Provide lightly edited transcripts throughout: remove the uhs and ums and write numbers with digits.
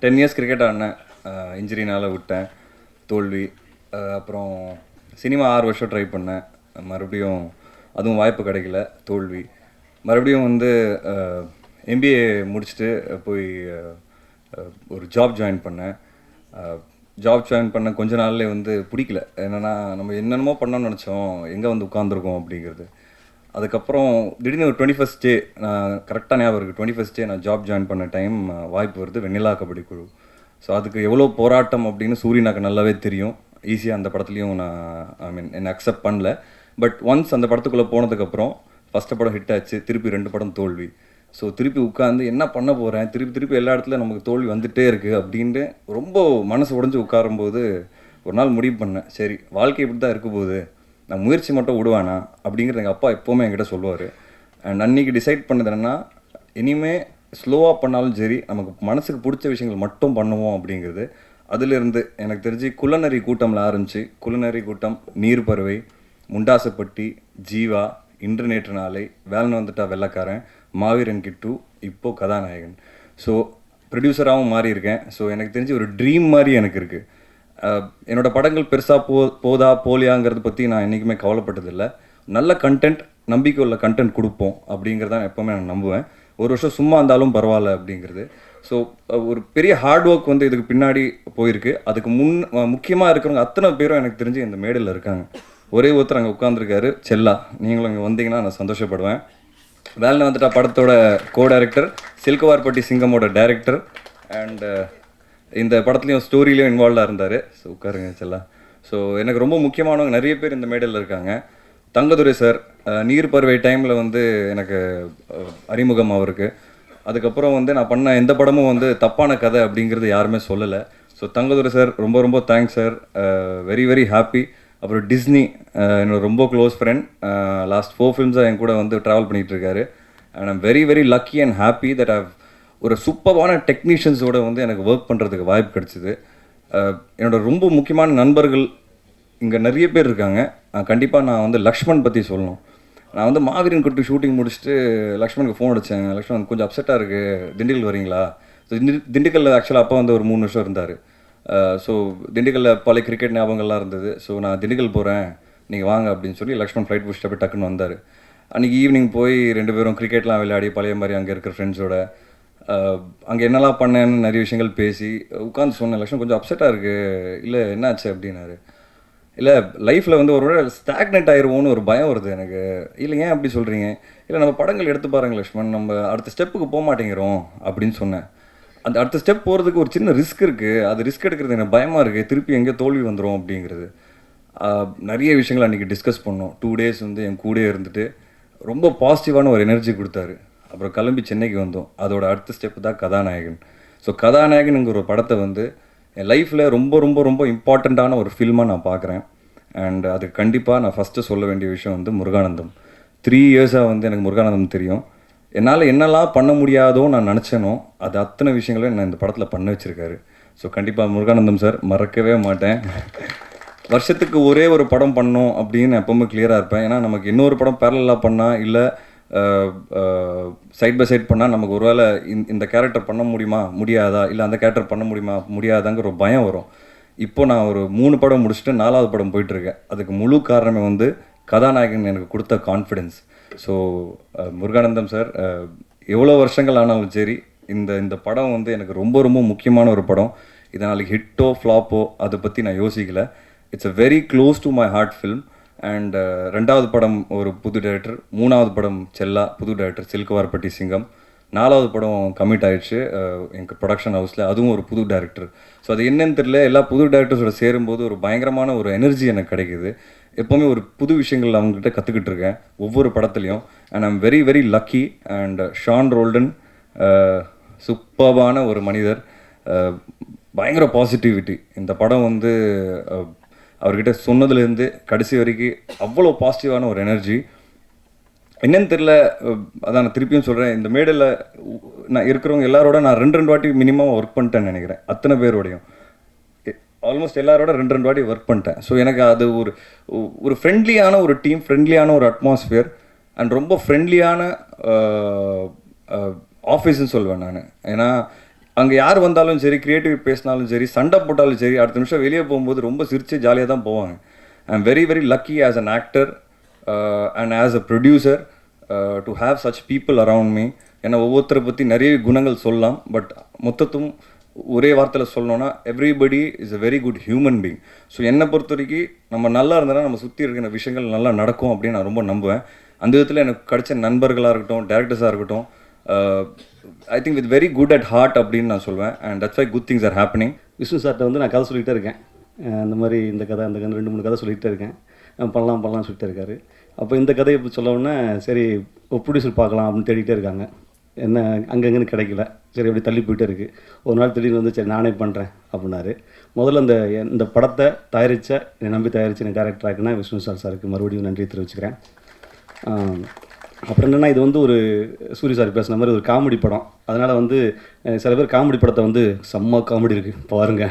10 years cricket ஆடினேன். இன்ஜுரினால் விட்டேன், தோல்வி. அப்புறம் சினிமா 6 வருஷம் ட்ரை பண்ணேன், மறுபடியும் அதுவும் வாய்ப்பு கிடைக்கல, தோல்வி. மறுபடியும் வந்து எம்பிஏ முடிச்சுட்டு போய் ஒரு ஜாப் ஜாயின் பண்ணேன். ஜாப் ஜாயின் பண்ண கொஞ்ச நாள்லேயே வந்து பிடிக்கல. என்னென்னா நம்ம என்னென்னமோ பண்ணோன்னு நினச்சோம், எங்கே வந்து உட்காந்துருக்கோம் அப்படிங்கிறது. அதுக்கப்புறம் திடீர்னு ஒரு 21st டே, நான் கரெக்டாக ஞாபகம் இருக்குது, 21st டே நான் ஜாப் ஜாயின் பண்ண டைம் வாய்ப்பு வருது, வெண்ணிலா கபடி குழு. ஸோ அதுக்கு எவ்வளோ போராட்டம் அப்படின்னு சூரியனாக்கு நல்லாவே தெரியும். ஈஸியாக அந்த படத்துலையும் நான் என்னை அக்செப்ட் பண்ணல. பட் ஒன்ஸ் அந்த படத்துக்குள்ளே போனதுக்கப்புறம் ஃபஸ்ட்டு படம் ஹிட் ஆச்சு, திருப்பி 2 படம் தோல்வி. ஸோ திருப்பி உட்காந்து என்ன பண்ண போகிறேன், திருப்பி எல்லா இடத்துலையும் நமக்கு தோல்வி வந்துகிட்டே இருக்குது அப்படின்ட்டு ரொம்ப மனசு உடஞ்சி உட்காரும்போது ஒரு நாள் முடிவு பண்ணேன், சரி வாழ்க்கை இப்படி தான் இருக்க போகுது, நான் முயற்சி மட்டும் விடுவானா அப்படிங்கிறது எங்கள் அப்பா எப்போவுமே என்கிட்ட சொல்லுவார். அண்ட் அன்றைக்கி டிசைட் பண்ணது என்னென்னா, இனிமேல் ஸ்லோவாக பண்ணாலும் சரி நமக்கு மனசுக்கு பிடிச்ச விஷயங்கள் மட்டும் பண்ணுவோம் அப்படிங்கிறது. அதிலிருந்து எனக்கு தெரிஞ்சு குள்ளநரி கூட்டமில் ஆரம்பிச்சு, குள்ளநரி கூட்டம், நீர்பறவை, முண்டாசப்பட்டி, ஜீவா, இன்று நேற்று நாளை, வேலன் வந்துட்டா வெள்ளக்காரன், மாவீரன் கிட்டு, இப்போது கதாநாயகன். ஸோ ப்ரொடியூசராகவும் மாறி இருக்கேன். ஸோ எனக்கு தெரிஞ்சு ஒரு ட்ரீம் மாதிரி எனக்கு இருக்குது. என்னோடய படங்கள் பெருசாக போதா போலியாங்கிறத பற்றி நான் என்றைக்குமே கவலைப்பட்டதில்லை. நல்ல கண்டென்ட், நம்பிக்கை உள்ள கண்டென்ட் கொடுப்போம் அப்படிங்கிறதான் எப்போவுமே நான் நம்புவேன். ஒரு வருஷம் சும்மா இருந்தாலும் பரவாயில்ல அப்படிங்கிறது. ஸோ ஒரு பெரிய ஹார்ட் ஒர்க் வந்து இதுக்கு பின்னாடி போயிருக்கு. அதுக்கு முக்கியமாக இருக்கிறவங்க அத்தனை பேரும் எனக்கு தெரிஞ்சு இந்த மேடையில் இருக்காங்க. ஒரே ஒருத்தர் அங்கே உட்காந்துருக்காரு, செல்லா. நீங்களும் இங்கே வந்தீங்கன்னா நான் சந்தோஷப்படுவேன். வேலன் வந்துட்டா படத்தோட கோ-டைரக்டர், சில்குவார்பட்டி சிங்கமோட டைரக்டர், அண்ட் இந்த படத்துலையும் ஸ்டோரியிலையும் இன்வால்வாக இருந்தார். ஸோ உட்காருங்க செல்லா. ஸோ எனக்கு ரொம்ப முக்கியமானவங்க நிறைய பேர் இந்த மேடையில் இருக்காங்க. தங்கதுரை சார், நீர் பறவை டைமில் வந்து எனக்கு அறிமுகம் அவருக்கு. அதுக்கப்புறம் வந்து நான் பண்ண எந்த படமும் வந்து தப்பான கதை அப்படிங்கிறது யாருமே சொல்லலை. ஸோ தங்கதுரை சார் ரொம்ப ரொம்ப thanks sir, very very happy. அப்புறம் டிஸ்னி, என்னோட ரொம்ப க்ளோஸ் ஃப்ரெண்ட், லாஸ்ட் 4 ஃபிலிம்ஸாக என் கூட வந்து ட்ராவல் பண்ணிகிட்டு இருக்காரு. And I'm very very lucky and happy that I've ஒரு சூப்பரான டெக்னீஷியன்ஸோடு வந்து எனக்கு ஒர்க் பண்ணுறதுக்கு வாய்ப்பு கிடச்சிது. என்னோட ரொம்ப முக்கியமான நண்பர்கள் இங்கே நிறைய பேர் இருக்காங்க. கண்டிப்பாக நான் வந்து லக்ஷ்மண் பற்றி சொல்லணும். நான் வந்து மாவீரன் குட்டி ஷூட்டிங் முடிச்சுட்டு லக்ஷ்மணுக்கு ஃபோன் அடித்தேன். லக்ஷ்மண் கொஞ்சம் அப்செட்டாக இருக்குது, திண்டுக்கல் வரீங்களா? ஸோ திண்டுக்கல்லில் ஆக்சுவலாக அப்பா வந்து ஒரு 3 வருஷம் இருந்தார். ஸோ திண்டுக்கல்லில் பழைய கிரிக்கெட் ஞாபகங்கள்லாம் இருந்தது. ஸோ நான் திண்டுக்கல் போகிறேன், நீங்கள் வாங்க அப்படின்னு சொல்லி லக்ஷ்மண் ஃப்ளைட் பிடிச்சிட்டு போய் டக்குன்னு வந்தார். அன்றைக்கி ஈவினிங் போய் 2 பேரும் கிரிக்கெட்லாம் விளையாடி பழைய மாதிரி அங்கே இருக்கிற ஃப்ரெண்ட்ஸோட அங்கே என்னெல்லாம் பண்ணேன்னு நிறைய விஷயங்கள் பேசி உட்காந்து சொன்னேன். லக்ஷ்மண் கொஞ்சம் அப்செட்டாக இருக்குது, இல்லை என்னாச்சு அப்படின்னாரு. இல்லை லைஃப்பில் வந்து ஒரு வேளை ஸ்டாக்னெட் ஆயிடுவோன்னு ஒரு பயம் வருது எனக்கு. இல்லை ஏன் அப்படி சொல்கிறீங்க? இல்லை நம்ம படங்கள் எடுத்து பாருங்கள் லக்ஷ்மண், நம்ம அடுத்த ஸ்டெப்புக்கு போக மாட்டேங்கிறோம் அப்படின்னு சொன்னேன். அந்த அடுத்த ஸ்டெப் போகிறதுக்கு ஒரு சின்ன ரிஸ்க் இருக்குது, அது ரிஸ்க் எடுக்கிறது எனக்கு பயமாக இருக்குது, திருப்பி எங்கே தோல்வி வந்துடும் அப்படிங்கிறது. நிறைய விஷயங்கள் அன்றைக்கி டிஸ்கஸ் பண்ணோம். 2 டேஸ் வந்து என் கூடயே இருந்துட்டு ரொம்ப பாசிட்டிவான ஒரு எனர்ஜி கொடுத்தாரு. அப்புறம் கிளம்பி சென்னைக்கு வந்தோம். அதோட அடுத்த ஸ்டெப்பு தான் கதாநாயகன். ஸோ கதாநாயகனுங்கிற ஒரு படத்தை வந்து என் லைஃப்பில் ரொம்ப ரொம்ப ரொம்ப இம்பார்ட்டண்ட்டான ஒரு ஃபில்மாக நான் பார்க்குறேன். அண்ட் அது கண்டிப்பாக நான் ஃபஸ்ட்டு சொல்ல வேண்டிய விஷயம் வந்து முருகானந்தம். 3 இயர்ஸாக வந்து எனக்கு முருகானந்தம் தெரியும். என்னால் என்னெல்லாம் பண்ண முடியாதோ நான் நினச்சேனோ அது அத்தனை விஷயங்களையும் நான் இந்த படத்தில் பண்ண வச்சுருக்காரு. ஸோ கண்டிப்பாக முருகானந்தம் சார் மறக்கவே மாட்டேன். வருஷத்துக்கு ஒரே ஒரு படம் பண்ணோம் அப்படின்னு எப்போவுமே கிளியராக இருப்பேன். ஏன்னா நமக்கு இன்னொரு படம் பேரலாக பண்ணால், இல்லை சைட் பை சைட் பண்ணால் நமக்கு ஒரு வேளை இந்த கேரக்டர் பண்ண முடியுமா முடியாதா, இல்லை அந்த கேரக்டர் பண்ண முடியுமா முடியாதாங்கிற ஒரு பயம் வரும். இப்போது நான் ஒரு 3 படம் முடிச்சுட்டு 4வது படம் போயிட்டுருக்கேன். அதுக்கு முழு காரணமே வந்து கதாநாயகன் எனக்கு கொடுத்த கான்ஃபிடென்ஸ். ஸோ முருகானந்தம் சார், எவ்வளோ வருஷங்கள் ஆனாலும் சரி இந்த படம் வந்து எனக்கு ரொம்ப ரொம்ப முக்கியமான ஒரு படம். இது நாளைக்கு ஹிட்டோ ஃப்ளாப்போ அதை பற்றி நான் யோசிக்கலை. It's a very close to my heart film. And 2வது படம் ஒரு புது டைரக்டர், 3வது படம் செல்லா புது டைரக்டர் சில்குவார்பட்டி சிங்கம், 4வது படம் கமிட் ஆகிடுச்சு எங்கள் ப்ரொடக்ஷன் ஹவுஸில், அதுவும் ஒரு புது டைரக்டர். ஸோ அது என்னன்னு தெரியல, எல்லா புது டைரக்டர்ஸோட சேரும்போது ஒரு பயங்கரமான ஒரு எனர்ஜி எனக்கு கிடைக்குது. எப்போவுமே ஒரு புது விஷயங்கள் அவங்ககிட்ட கற்றுக்கிட்டு இருக்கேன் ஒவ்வொரு படத்துலையும். And I'm very very lucky. And Sean Roldan சூப்பர்பான ஒரு மனிதர், பயங்கர பாசிட்டிவிட்டி. இந்த படம் வந்து அவர்கிட்ட சொன்னதுலேருந்து கடைசி வரைக்கும் அவ்வளோ பாசிட்டிவான ஒரு எனர்ஜி. என்னன்னு தெரில, அதான் நான் திருப்பியும் சொல்கிறேன், இந்த மேடையில் நான் இருக்கிறவங்க எல்லாரோட நான் 2 வாட்டி மினிமம் ஒர்க் பண்ணிட்டேன்னு நினைக்கிறேன். அத்தனை பேரோடையும் ஆல்மோஸ்ட் எல்லாரோட 2 வாட்டி ஒர்க் பண்ணிட்டேன். ஸோ எனக்கு அது ஒரு ஃப்ரெண்ட்லியான ஒரு டீம், ஃப்ரெண்ட்லியான ஒரு அட்மாஸ்ஃபியர், அண்ட் ரொம்ப ஃப்ரெண்ட்லியான ஆஃபீஸ்ன்னு சொல்வேன் நான். ஏன்னா அங்கே யார் வந்தாலும் சரி, கிரியேட்டிவ் பேசினாலும் சரி, சண்டை போட்டாலும் சரி, அடுத்த நிமிஷம் வெளியே போகும்போது ரொம்ப சிரித்து ஜாலியாக தான் போவாங்க. I am very very lucky as an actor and as a producer to have such people around me. ஏன்னா ஒவ்வொருத்தரை பற்றி நிறைய குணங்கள் சொல்லலாம், பட் மொத்தத்தும் ஒரே வார்த்தையில் சொல்லணும்னா everybody is a very good human being. So என்னை பொறுத்த வரைக்கும் நம்ம நல்லா இருந்தோன்னா நம்ம சுற்றி இருக்கிற விஷயங்கள் நல்லா நடக்கும் அப்படின்னு நான் ரொம்ப நம்புவேன். அந்த விதத்தில் எனக்கு கிடைச்ச நண்பர்களாக இருக்கட்டும், டேரக்டர்ஸாக இருக்கட்டும், I think with very good at heart அப்படின்னு நான் சொல்வேன். And that's why good things are happening. Vishnu சார்கிட்ட வந்து நான் கதை சொல்லிகிட்டே இருக்கேன். இந்த மாதிரி இந்த கதை அந்த கதை 2-3 கதை சொல்லிகிட்டே இருக்கேன். பண்ணலாம் சொல்லிட்டே இருக்காரு. அப்போ இந்த கதையை இப்போ சொல்லவுடனே சரி ப்ரொடியூசர் பார்க்கலாம் அப்படின்னு தேடிகிட்டே இருக்காங்க. என்ன அங்கங்கன்னு கிடைக்கல. சரி அப்படி தள்ளி போயிட்டே இருக்குது. ஒரு நாள் திடீர்னு வந்து சரி நானே பண்ணுறேன் அப்படின்னாரு. முதல்ல இந்த படத்தை தயாரித்த என்னை நம்பி தயாரித்த என்னை டேரக்டர் ஆக்குனா விஷ்ணு சாருக்கு மறுபடியும் நன்றி தெரிவிச்சுக்கிறேன். அப்புறம் என்னென்னா, இது வந்து ஒரு சூரிய சார் பேசுன மாதிரி ஒரு காமெடி படம். அதனால் வந்து சில பேர் காமெடி படத்தை வந்து செம்ம காமெடி இருக்குது பாருங்க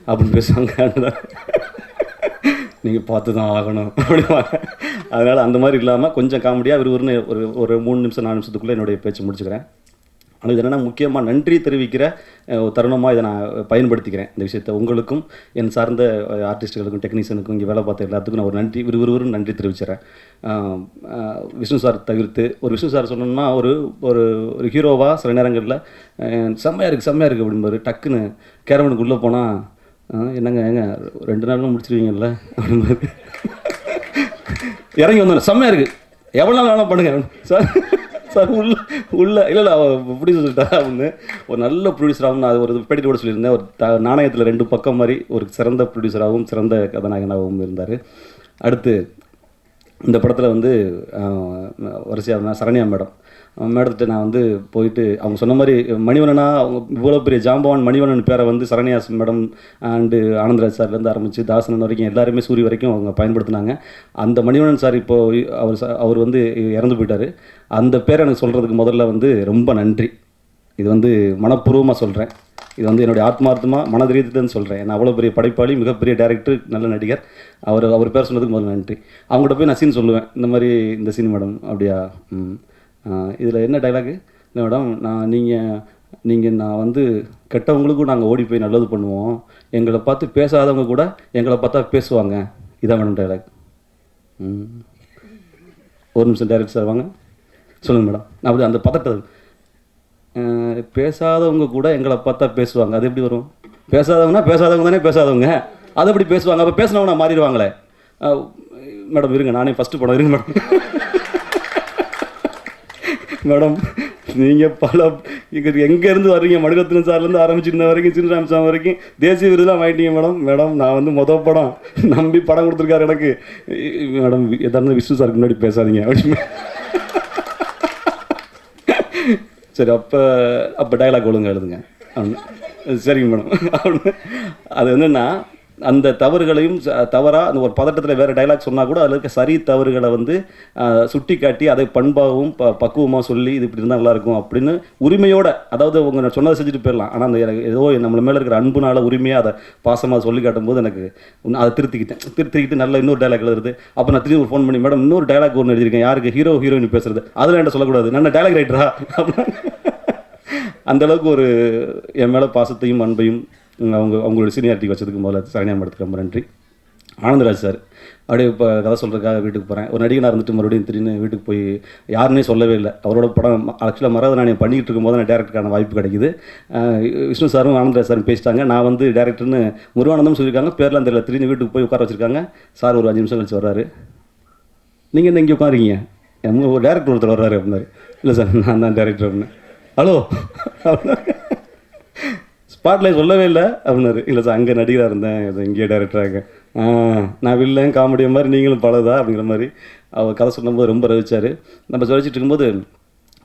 அப்படின்னு பேசுவாங்க. நீங்கள் பார்த்து தான் ஆகணும் அப்படிவாங்க. அதனால் அந்த மாதிரி இல்லாமல் கொஞ்சம் காமெடியாக விறுவிறுன்னு ஒரு 3 நிமிஷம் 4 நிமிஷத்துக்குள்ளே என்னுடைய பேச்சு முடிச்சுக்கிறேன். ஆனால் இது என்னென்னா, முக்கியமாக நன்றி தெரிவிக்கிற தருணமாக இதை நான் பயன்படுத்திக்கிறேன். இந்த விஷயத்தை உங்களுக்கும் என் சார்ந்த ஆர்டிஸ்ட்டுகளுக்கும் டெக்னீஷியனுக்கும் இங்கே வேலை பார்த்த எல்லாத்துக்கும் நான் ஒரு நன்றி விறுவிறுன்னு நன்றி தெரிவிச்சிடறேன். விஷ்ணு சார் தவிர்த்து ஒரு விஷ்ணு சார் சொன்னோம்னா ஒரு ஒரு ஒரு ஹீரோவாக சில நேரங்களில் செம்மையாக இருக்குது அப்படின்பாரு. டக்குன்னு கேரவனுக்கு உள்ளே போனால் என்னங்க 2 நாளும் முடிச்சிருவீங்கல்ல அப்படின்பாரு. இறங்கி வந்தோம் செம்மையாக இருக்குது, எவ்வளோ நாள் வேணால் பண்ணுங்க சார். சார் உள்ள இல்லை ப்ரொடியூசர் சொல்லிட்டா அப்படின்னு ஒரு நல்ல ப்ரொடியூசராகவும் நான் ஒரு பேட்டி கூட சொல்லியிருந்தேன். ஒரு நாணயத்தில் 2 பக்கம் மாதிரி ஒரு சிறந்த ப்ரொடியூசராகவும் சிறந்த கதாநாயகனாகவும் இருந்தார். அடுத்து இந்த படத்தில் வந்து வரிசையாக சரண்யா மேடத்திட்ட நான் வந்து போயிட்டு அவங்க சொன்ன மாதிரி மணிவண்ணனா அவங்க இவ்வளோ பெரிய ஜாம்பவான் மணிவண்ணன் பேரை வந்து சரண்யா மேடம் அண்டு ஆனந்தராஜ் சார்லேருந்து ஆரம்பித்து தாசனன் வரைக்கும் எல்லாருமே சூரிய வரைக்கும் அவங்க பயன்படுத்தினாங்க. அந்த மணிவண்ணன் சார் இப்போது அவர் வந்து இறந்து போயிட்டார். அந்த பேரை எனக்கு சொல்கிறதுக்கு முதல்ல வந்து ரொம்ப நன்றி. இது வந்து மனப்பூர்வமாக சொல்கிறேன். இது வந்து என்னுடைய ஆத்மார்த்தமாக மனதிரீதின்னு சொல்கிறேன். நான் அவ்வளோ பெரிய படைப்பாளி, மிகப்பெரிய டைரக்டர், நல்ல நடிகர். அவர் பேர் சொன்னதுக்கு முதல்ல நன்றி. அவங்கள்ட்ட போய் நான் சீன் சொல்லுவேன், இந்த மாதிரி இந்த சீன் மேடம் அப்படியா, இதில் என்ன டைலாகு இல்லை மேடம், நான் வந்து கெட்டவங்களுக்கும் நாங்கள் ஓடி போய் நல்லது பண்ணுவோம், எங்களை பார்த்து பேசாதவங்க கூட எங்களை பார்த்தா பேசுவாங்க, இதான் மேடம் டைலாக். ஒரு நிமிஷம் டைரக்டர் சார் வாங்க சொல்லுங்கள் மேடம். நான் அப்படி அந்த பதட்டது பேசாதவங்க கூட எங்களை பார்த்தா பேசுவாங்க, அது எப்படி வரும்? பேசாதவங்க தானே பேசாதவங்க, அது எப்படி பேசுவாங்க? அப்போ பேசினவங்க மாறிடுவாங்களே. மேடம் இருங்க, நானே ஃபஸ்ட்டு படம் இருங்க மேடம். மேடம் நீங்கள் எங்கேருந்து வர்றீங்க? மணிரத்னம் சார்லேருந்து ஆரம்பிச்சிருந்த வரைக்கும் சின்னராம் சாமி வரைக்கும் தேசிய விருதுலாம் வாங்கிட்டீங்க மேடம். நான் வந்து மொதல் படம் நம்பி படம் கொடுத்துருக்காரு எனக்கு. மேடம் எதாவது விஷ்ணு சாருக்கு முன்னாடி பேசாதீங்க அப்படின்னு. சரி அப்போ டைலாக் ஒழுங்காக எழுதுங்க அப்படின்னு. சரிங்க மேடம் அப்படின்னு. அது என்னென்னா, அந்த தவறுகளையும் தவறாக அந்த ஒரு பதட்டத்தில் வேறு டைலாக் சொன்னால் கூட அதில் இருக்க சரி தவறுகளை வந்து சுட்டி காட்டி அதை பண்பாகவும் பக்குவமாக சொல்லி இது இப்படி இருந்தால் நல்லாயிருக்கும் அப்படின்னு உரிமையோடு, அதாவது அவங்க சொன்னதை செஞ்சுட்டு போயிடலாம். ஆனால் அந்த ஏதோ நம்மள மேலே இருக்கிற அன்புனால உரிமையாக அதை பாசமாக சொல்லி காட்டும்போது எனக்கு அதை திருத்திக்கிட்டு நல்ல இன்னொரு டைலாக் எழுதுறது. அப்போ நான் திரும்பி ஃபோன் பண்ணி, மேடம் இன்னொரு டைலாக் ஒன்று எழுதியிருக்கேன், யாருக்கு? ஹீரோயின் பேசுகிறது, அதில் என்கிட்ட சொல்லக்கூடாது, நான் டைலாக் ரைட்டரா? அந்தளவுக்கு ஒரு என் மேலே பாசத்தையும் அன்பையும் அவங்களோட சீனியாரிட்டி வச்சதுக்கு முதல்ல சரண்யா மேடத்துக்கு ரொம்ப நன்றி. ஆனந்தராஜ் சார் அப்படியே இப்போ கதை சொல்கிறதுக்காக வீட்டுக்கு போகிறேன். ஒரு நடிகனாக இருந்துட்டு மறுபடியும் திடீர்னு வீட்டுக்கு போய் யாருன்னே சொல்லவே இல்லை. அவரோட படம் ஆக்சுவலாக மரதநாணயம் பண்ணிக்கிட்டு இருக்கும்போது நான் டேரக்டருக்கான வாய்ப்பு கிடைக்குது. விஷ்ணு சாரும் ஆனந்தராஜ் சாரும் பேசிட்டாங்க. நான் வந்து டேரக்டர்னு முருகானந்தம் சொல்லியிருக்காங்க, பேர்லாம் தெரியல. திடீர்னு வீட்டுக்கு போய் உட்கார வச்சுருக்காங்க. சார் ஒரு 5 நிமிஷம் கழிச்சு வர்றாரு. நீங்கள் என்ன இங்கே உட்காருங்க, ஒரு டேரக்டர் ஒருத்தர் வர்றாரு அப்படின்னாரு. இல்லை சார் நான் தான் டேரக்டர் அப்படின்னு. ஹலோ ஸ்பாட்லைட் சொல்லவே இல்லை அப்படின்னாரு. இல்லை சார் அங்கே நடிகராக இருந்தேன், இது இங்கேயே டேரக்டராக. நான் வில்லன் காமெடிய மாதிரி நீங்களும் பழதா அப்படிங்கிற மாதிரி அவர் கதை சொல்லும்போது ரொம்ப ரசிச்சார். நம்ம சொல்லிச்சிட்டு இருக்கும்போது,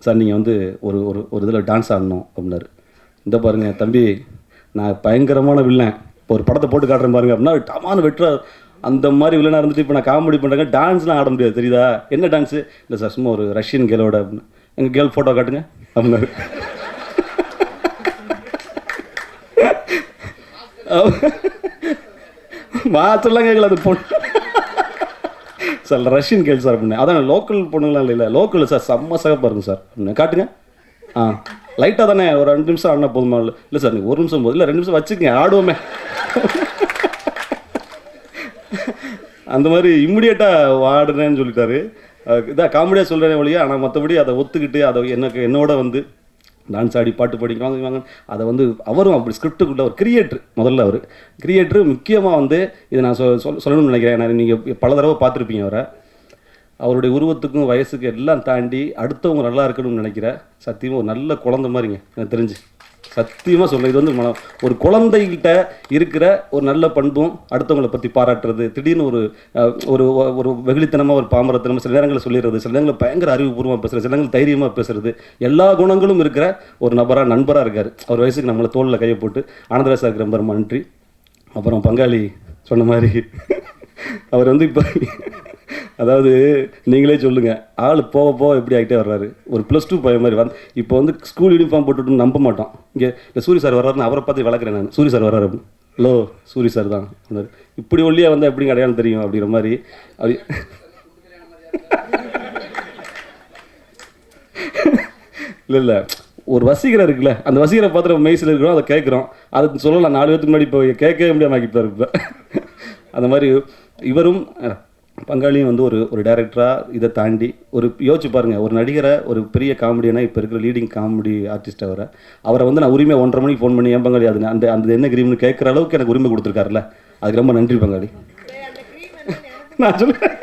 சார் நீங்கள் வந்து ஒரு ஒரு இதில் டான்ஸ் ஆடணும் அப்படின்னாரு. இந்த பாருங்கள் தம்பி, நான் பயங்கரமான வில்லன், இப்போ ஒரு படத்தை போட்டு காட்டுறேன் பாருங்க அப்படின்னா டமான வெட்டுற அந்த மாதிரி வில்லனாக இருந்துட்டு இப்போ நான் காமெடி பண்ணுறேங்க, டான்ஸ்லாம் ஆட முடியாது தெரியுதா? என்ன டான்ஸு? இல்லை சார் சும்மா ஒரு ரஷ்யன் கேலோட அப்படின்னு. எங்கள் கேர்ள் ஃபோட்டோ காட்டுங்க அப்படின்னாரு. மாற்றெல்லாம் கேட்கல அது பொண்ணு சார், ரஷ்யன் கேள்வி சார் அப்படின்னு. அதான் லோக்கல் பொண்ணுங்களாம் இல்லை, லோக்கல் சார் செம்ம சகப்பாக இருக்கும் சார் அப்படின்னு காட்டுங்க. லைட்டாக தானே ஒரு 2 நிமிஷம் ஆடினா போதுமா? இல்லை சார் நீங்கள் 1 நிமிஷம் போதும், இல்லை 2 நிமிஷம் வச்சுக்கங்க ஆடுவோமே. அந்த மாதிரி இம்மிடியேட்டாக ஆடுறேன்னு சொல்லிட்டாரு. இதான் காமெடியாக சொல்கிறேன் ஒழிய, ஆனால் மற்றபடி அதை ஒத்துக்கிட்டு அதை என்னோட வந்து டான்ஸ் ஆடி பாட்டு படிக்கிறாங்க. அதை வந்து அவரும் அப்படி ஸ்கிரிப்டுக்குள்ள ஒரு கிரியேட்ரு, முதல்ல அவர் கிரியேட்ரு. முக்கியமாக வந்து இதை நான் சொல்லணும்னு நினைக்கிறேன். நான் நீங்கள் பல தடவை பார்த்துருப்பீங்க அவரை. அவருடைய உருவத்துக்கும் வயசுக்கு எல்லாம் தாண்டி அடுத்தவங்க நல்லா இருக்கணும்னு நினைக்கிறேன். சத்தியமாக ஒரு நல்ல குழந்தை மாதிரிங்க எனக்கு தெரிஞ்சு. சத்தியமாக சொல்ல, இது வந்து ஒரு குழந்தைகிட்ட இருக்கிற ஒரு நல்ல பண்பும், அடுத்தவங்களை பற்றி பாராட்டுறது, திடீர்னு ஒரு ஒரு ஒரு வெகுளித்தனமாக ஒரு பாமரத்தனமாக சில நேரங்களில் சொல்லிடுறது, சில நேரங்களில் பயங்கர அறிவுபூர்வமாக பேசுகிறது, சில நேரங்கள் தைரியமாக பேசுறது, எல்லா குணங்களும் இருக்கிற ஒரு நண்பராக இருக்கார். அவர் வயசுக்கு நம்மளை தோளில் கையை போட்டு. ஆனந்தராஜ் சாருக்கு ரொம்ப ரொம்ப நன்றி. அப்புறம் பங்காளி சொன்ன மாதிரி அவர் வந்து இப்போ அதாவது நீங்களே சொல்லுங்கள், ஆள் போக போக எப்படி ஆகிட்டே வர்றாரு. ஒரு +2 பையன் மாதிரி வந்து இப்போ வந்து ஸ்கூல் யூனிஃபார்ம் போட்டுட்டு நம்ப மாட்டோம். இங்கே இல்லை சூரி சார் வர்றாருன்னு அவரை பார்த்து வளர்க்குறேன் நான். சூரி சார் வர்றாரு அப்படின்னு, ஹலோ சூரி சார் தான் சொன்னார். இப்படி ஒல்லியாக வந்து எப்படிங்க அடையாளம் தெரியும் அப்படிங்கிற மாதிரி. அது இல்லை ஒரு வசீகரம் இருக்குல்ல, அந்த வசீகரை பார்த்து நம்ம மெய்சில் இருக்கிறோம், அதை கேட்குறோம். அதை சொல்லலாம் 4 பேருக்கு முன்னாடி இப்போ கேட்கவே முடியாமல் ஆகிப்பார் இப்போ. அந்த மாதிரி இவரும் பங்காளியும் வந்து ஒரு டைரக்டராக இதை தாண்டி ஒரு யோசிச்சு பாருங்கள். ஒரு நடிகரை, ஒரு பெரிய காமெடியனா, இப்போ இருக்கிற லீடிங் காமெடி ஆர்டிஸ்ட் அவரை வந்து நான் உரிமை 1:30 மணிக்கு ஃபோன் பண்ணி, ஏன் பங்காளி அது அந்த என்ன கிரீம்னு கேட்குற அளவுக்கு எனக்கு உரிமை கொடுத்துருக்காருல்ல, அதுக்கு ரொம்ப நன்றி பங்காளி. நான் சொல்லுவேன்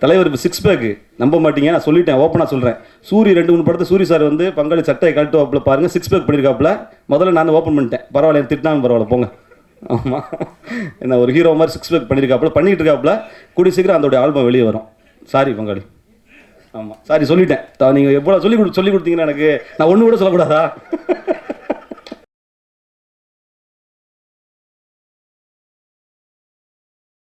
தலைவர் இப்போ 6 பேக்கு நம்ப மாட்டீங்க, நான் சொல்லிட்டேன், ஓப்பனாக சொல்கிறேன். சூரி 2-3 படத்தை சூரி சார் வந்து பங்காளி சட்டையை கழட்டு வாப்பில் பாருங்கள், 6 பேக் பண்ணியிருக்காப்புல. முதல்ல நான் ஓப்பன் பண்ணிட்டேன், பரவாயில்ல திட்டினாலும் பரவாயில்ல போங்க. ஆமாம், என்ன ஒரு ஹீரோ மாதிரி 6 பேக் பண்ணிட்டு இருக்காப்புல. கூடிய சீக்கிரம் அதோடைய ஆல்பம் வெளியே வரும். சாரி பங்காளி. ஆமாம் சாரி சொல்லிட்டேன். நீங்கள் எவ்வளோ சொல்லி கொடுத்தீங்கன்னா எனக்கு நான் ஒன்று கூட சொல்லக்கூடாதா?